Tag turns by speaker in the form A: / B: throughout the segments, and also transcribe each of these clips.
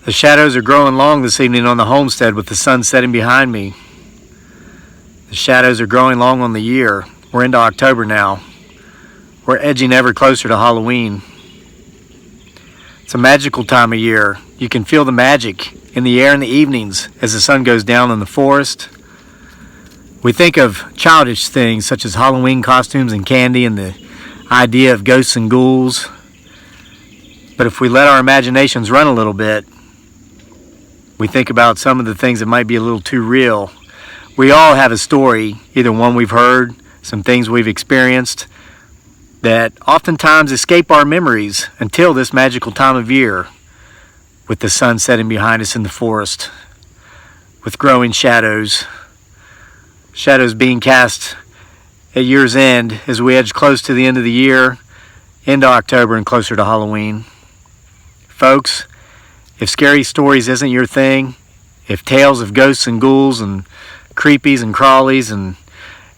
A: The shadows are growing long this evening on the homestead with the sun setting behind me. The shadows are growing long on the year. We're into October now. We're edging ever closer to Halloween. It's a magical time of year. You can feel the magic in the air in the evenings as the sun goes down in the forest. We think of childish things such as Halloween costumes and candy and the idea of ghosts and ghouls. But if we let our imaginations run a little bit, we think about some of the things that might be a little too real. We all have a story, either one we've heard, some things we've experienced, that oftentimes escape our memories until this magical time of year, with the sun setting behind us in the forest, with growing shadows being cast at year's end as we edge close to the end of the year, into October and closer to Halloween. Folks, if scary stories isn't your thing, if tales of ghosts and ghouls and creepies and crawlies, and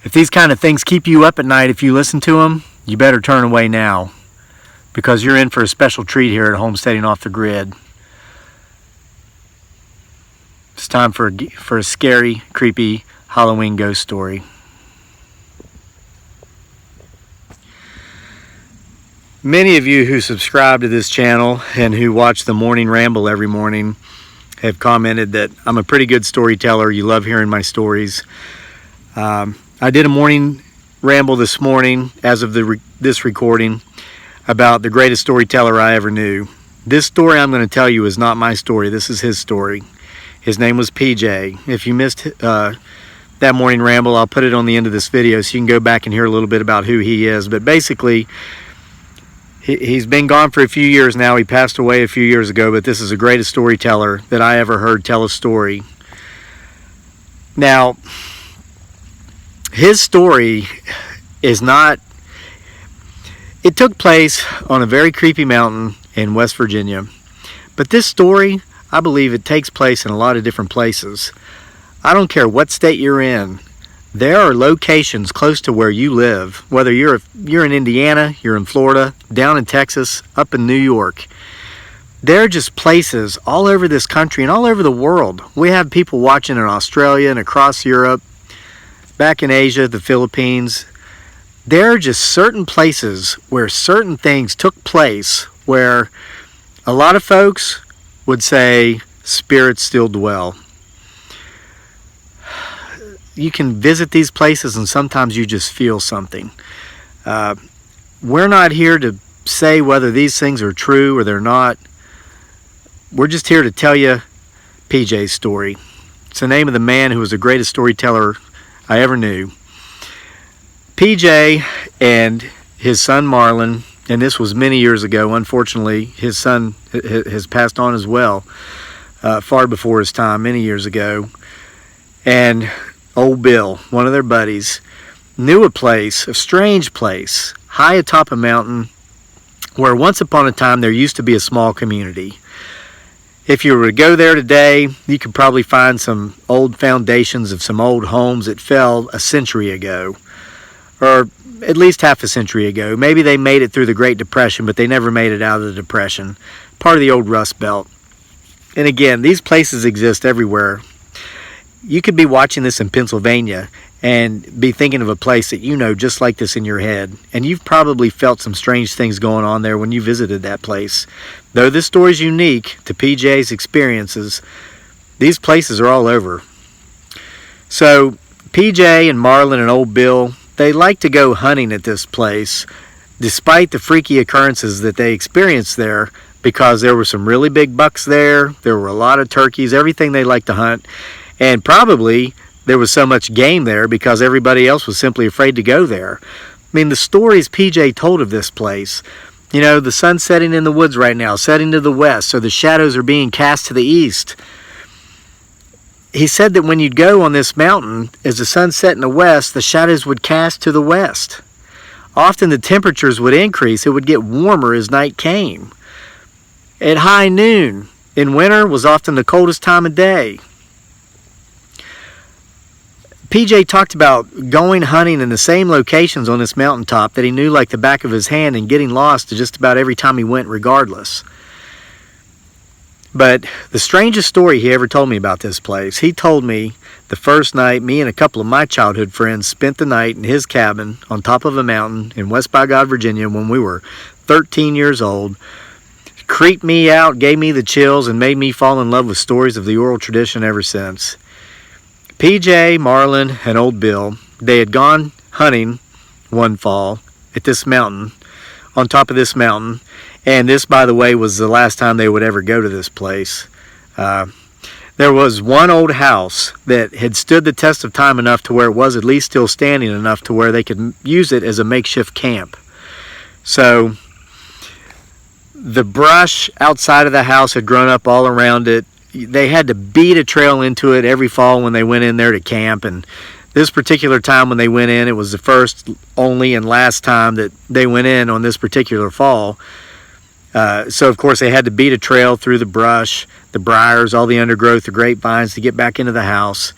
A: if these kind of things keep you up at night if you listen to them, you better turn away now, because you're in for a special treat here at Homesteading Off the Grid. It's time for a scary, creepy Halloween ghost story. Many of you who subscribe to this channel and who watch the morning ramble every morning have commented that I'm a pretty good storyteller. You love hearing my stories. I did a morning ramble this morning as of this recording about the greatest storyteller I ever knew. This story I'm going to tell you is not my story. This is his story. His name was PJ. If you missed that morning ramble, I'll put it on the end of this video so you can go back and hear a little bit about who he is. But basically, he's been gone for a few years now. He passed away a few years ago, but this is the greatest storyteller that I ever heard tell a story. Now, his story is not... It took place on a very creepy mountain in West Virginia. But this story, I believe it takes place in a lot of different places. I don't care what state you're in. There are locations close to where you live, whether you're in Indiana, you're in Florida, down in Texas, up in New York. There are just places all over this country and all over the world. We have people watching in Australia and across Europe, back in Asia, the Philippines. There are just certain places where certain things took place where a lot of folks would say spirits still dwell. You can visit these places and sometimes you just feel something. We're not here to say whether these things are true or they're not. We're just here to tell you PJ's story. It's the name of the man who was the greatest storyteller I ever knew. PJ and his son Marlon, and this was many years ago. Unfortunately, his son has passed on as well, far before his time, many years ago. And old Bill, one of their buddies, knew a place, a strange place, high atop a mountain, where once upon a time there used to be a small community. If you were to go there today, you could probably find some old foundations of some old homes that fell a century ago, or at least half a century ago. Maybe they made it through the Great Depression, but they never made it out of the Depression. Part of the old Rust Belt. And again, these places exist everywhere. You could be watching this in Pennsylvania and be thinking of a place that you know just like this in your head. And you've probably felt some strange things going on there when you visited that place. Though this story is unique to PJ's experiences, these places are all over. So PJ and Marlon and old Bill, they like to go hunting at this place, despite the freaky occurrences that they experienced there, because there were some really big bucks there. There were a lot of turkeys, everything they like to hunt. And probably there was so much game there because everybody else was simply afraid to go there. I mean, the stories PJ told of this place, you know, the sun's setting in the woods right now, setting to the west, so the shadows are being cast to the east. He said that when you'd go on this mountain, as the sun set in the west, the shadows would cast to the west. Often the temperatures would increase. It would get warmer as night came. At high noon in winter was often the coldest time of day. PJ talked about going hunting in the same locations on this mountaintop that he knew like the back of his hand and getting lost just about every time he went regardless. But the strangest story he ever told me about this place, he told me the first night me and a couple of my childhood friends spent the night in his cabin on top of a mountain in West by God, Virginia when we were 13 years old. Creeped me out, gave me the chills, and made me fall in love with stories of the oral tradition ever since. PJ, Marlin, and old Bill, they had gone hunting one fall at this mountain, on top of this mountain, and this, by the way, was the last time they would ever go to this place. There was one old house that had stood the test of time enough to where it was at least still standing enough to where they could use it as a makeshift camp. So the brush outside of the house had grown up all around it. They had to beat a trail into it every fall when they went in there to camp, and this particular time when they went in, it was the first, only, and last time that they went in on this particular fall. So of course they had to beat a trail through the brush, the briars, all the undergrowth, the grapevines to get back into the house.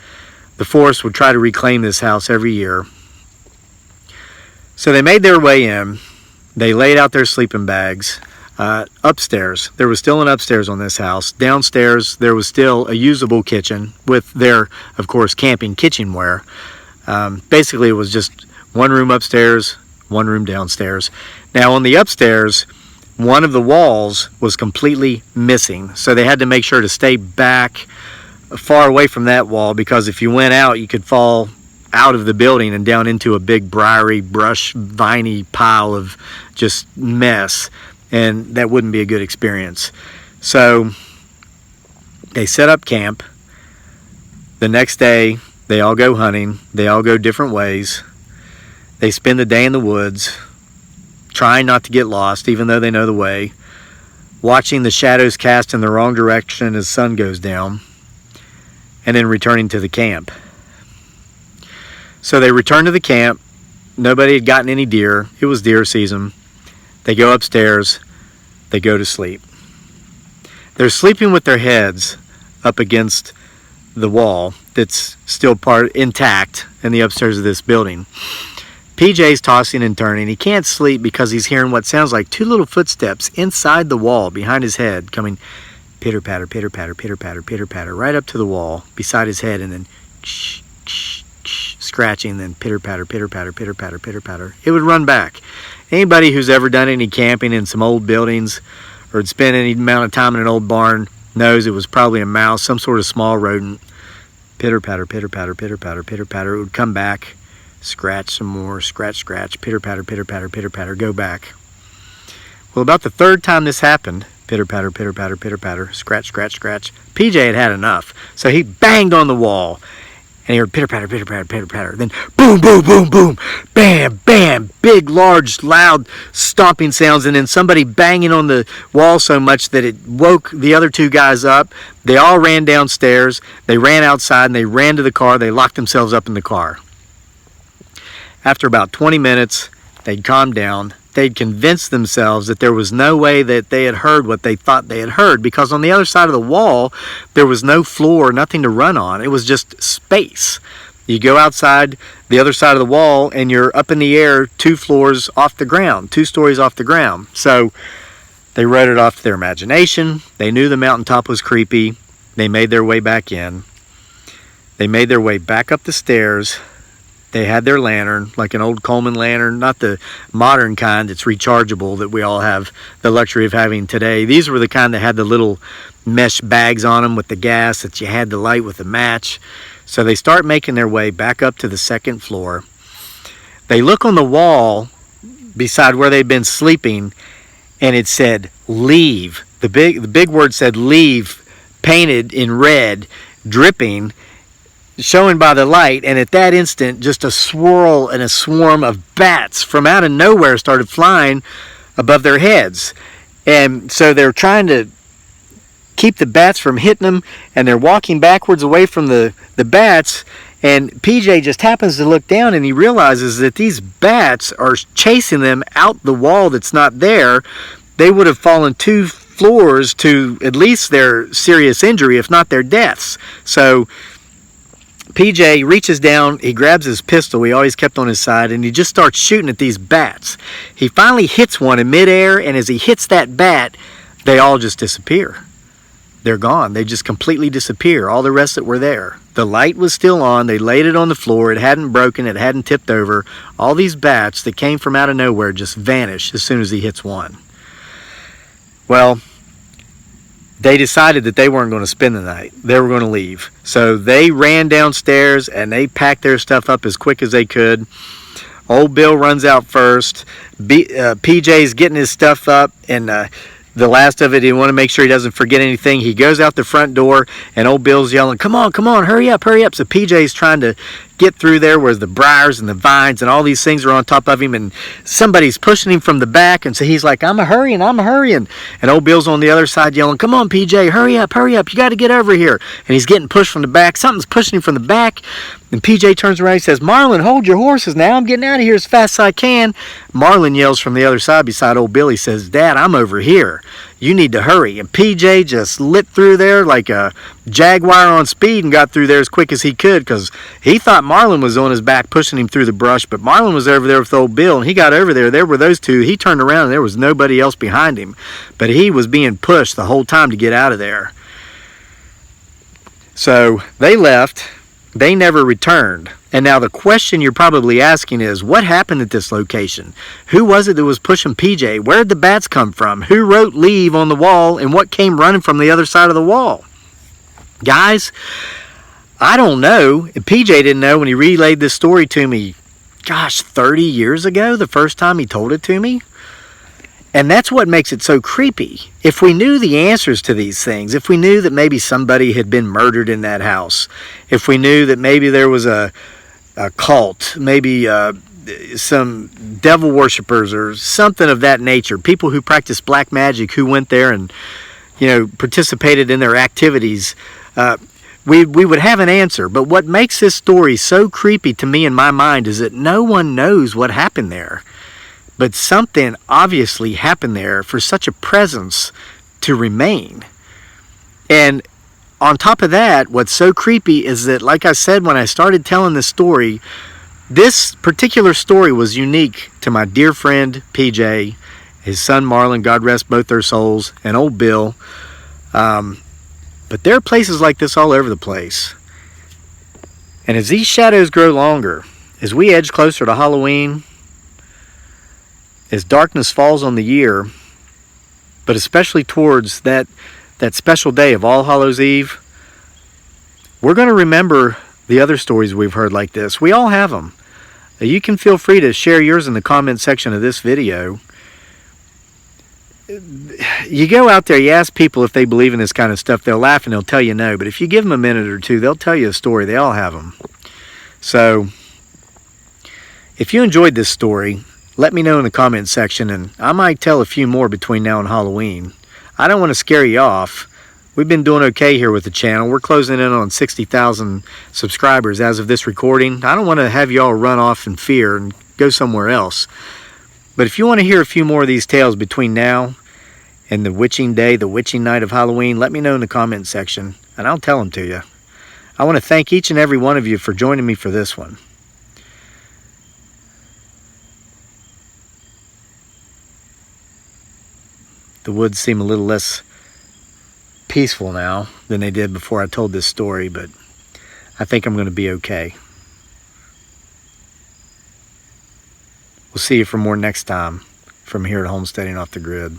A: The forest would try to reclaim this house every year. So they made their way in. They laid out their sleeping bags. Upstairs, there was still an upstairs on this house. Downstairs, there was still a usable kitchen with their, of course, camping kitchenware. Basically, it was just one room upstairs, one room downstairs. Now, on the upstairs, one of the walls was completely missing. So they had to make sure to stay back far away from that wall, because if you went out, you could fall out of the building and down into a big briary, brush, viney pile of just mess. And that wouldn't be a good experience. So they set up camp. The next day, they all go hunting. They all go different ways. They spend the day in the woods, trying not to get lost, even though they know the way, watching the shadows cast in the wrong direction as sun goes down, and then returning to the camp. So they return to the camp. Nobody had gotten any deer. It was deer season. They go upstairs, they go to sleep. They're sleeping with their heads up against the wall that's still intact in the upstairs of this building. PJ's tossing and turning. He can't sleep because he's hearing what sounds like two little footsteps inside the wall behind his head, coming pitter-patter, pitter-patter, pitter-patter, pitter-patter, right up to the wall beside his head, and then scratching, then pitter-patter, pitter-patter, pitter-patter, pitter-patter. It would run back. Anybody who's ever done any camping in some old buildings or had spent any amount of time in an old barn knows it was probably a mouse, some sort of small rodent. Pitter-patter, pitter-patter, pitter-patter, pitter-patter. It would come back, scratch some more, scratch, scratch, pitter-patter, pitter-patter, pitter-patter, go back. Well, about the third time this happened, pitter-patter, pitter-patter, pitter-patter, scratch, scratch, scratch, PJ had had enough. So he banged on the wall. And he heard pitter-patter, pitter-patter, pitter-patter. Then boom, boom, boom, boom, bam, bam. Big, large, loud stomping sounds. And then somebody banging on the wall so much that it woke the other two guys up. They all ran downstairs. They ran outside and they ran to the car. They locked themselves up in the car. After about 20 minutes, they'd calmed down. They'd convinced themselves that there was no way that they had heard what they thought they had heard, because on the other side of the wall, there was no floor, nothing to run on. It was just space. You go outside the other side of the wall and you're up in the air 2 floors off the ground, 2 stories off the ground. So they wrote it off to their imagination. They knew the mountaintop was creepy. They made their way back in. They made their way back up the stairs. They had their lantern, like an old Coleman lantern, not the modern kind that's rechargeable that we all have the luxury of having today. These were the kind that had the little mesh bags on them with the gas that you had to light with a match. So they start making their way back up to the 2nd floor. They look on the wall beside where they'd been sleeping, and it said, leave. The big word said leave, painted in red, dripping, showing by the light. And at that instant, just a swirl and a swarm of bats from out of nowhere started flying above their heads. And so they're trying to keep the bats from hitting them, and they're walking backwards away from the bats. And PJ just happens to look down, and he realizes that these bats are chasing them out the wall that's not there. They would have fallen 2 floors to at least their serious injury, if not their deaths. So PJ reaches down, he grabs his pistol he always kept on his side, and he just starts shooting at these bats. He finally hits one in midair, and as he hits that bat, they all just disappear. they're gone. They just completely disappear, all the rest that were there. The light was still on. They laid it on the floor. It hadn't broken. It hadn't tipped over. All these bats that came from out of nowhere just vanish as soon as he hits one. Well, they decided that they weren't going to spend the night. They were going to leave. So they ran downstairs and they packed their stuff up as quick as they could. Old Bill runs out first. PJ's getting his stuff up, and the last of it, he want to make sure he doesn't forget anything. He goes out the front door, and old Bill's yelling, come on, hurry up, hurry up. So PJ's trying to get through there where the briars and the vines and all these things are on top of him, and somebody's pushing him from the back, and so he's like, I'm a hurrying. And old Bill's on the other side yelling, come on, PJ, hurry up, you got to get over here. And he's getting pushed from the back. Something's pushing him from the back, and PJ turns around and says, Marlin, hold your horses now. I'm getting out of here as fast as I can. Marlin yells from the other side beside old Bill. He says, Dad, I'm over here. You need to hurry. And PJ just lit through there like a Jaguar on speed and got through there as quick as he could, because he thought Marlin was on his back pushing him through the brush, but Marlin was over there with old Bill, and he got over there. There were those two. He turned around and there was nobody else behind him, but he was being pushed the whole time to get out of there. So they left. They never returned. And now the question you're probably asking is, what happened at this location? Who was it that was pushing PJ? Where did the bats come from? Who wrote leave on the wall, and what came running from the other side of the wall? Guys, I don't know. PJ didn't know when he relayed this story to me, 30 years ago, the first time he told it to me. And that's what makes it so creepy. If we knew the answers to these things, if we knew that maybe somebody had been murdered in that house, if we knew that maybe there was a cult, maybe some devil worshippers or something of that nature, people who practice black magic who went there and participated in their activities, we would have an answer. But what makes this story so creepy to me in my mind is that no one knows what happened there. But something obviously happened there for such a presence to remain. And on top of that, what's so creepy is that, like I said when I started telling this story, this particular story was unique to my dear friend PJ, his son Marlin, God rest both their souls, and old Bill. But there are places like this all over the place. And as these shadows grow longer, as we edge closer to Halloween, as darkness falls on the year, but especially towards that special day of All Hallows Eve, we're going to remember the other stories we've heard like this. We all have them. You can feel free to share yours in the comment section of this video. You go out there, you ask people if they believe in this kind of stuff, they'll laugh and they'll tell you no. But if you give them a minute or two, they'll tell you a story. They all have them. So if you enjoyed this story, let me know in the comment section, and I might tell a few more between now and Halloween. I don't want to scare you off. We've been doing okay here with the channel. We're closing in on 60,000 subscribers as of this recording. I don't want to have you all run off in fear and go somewhere else. But if you want to hear a few more of these tales between now and the witching day, the witching night of Halloween, let me know in the comment section, and I'll tell them to you. I want to thank each and every one of you for joining me for this one. The woods seem a little less peaceful now than they did before I told this story, but I think I'm going to be okay. We'll see you for more next time from here at Homesteading Off the Grid.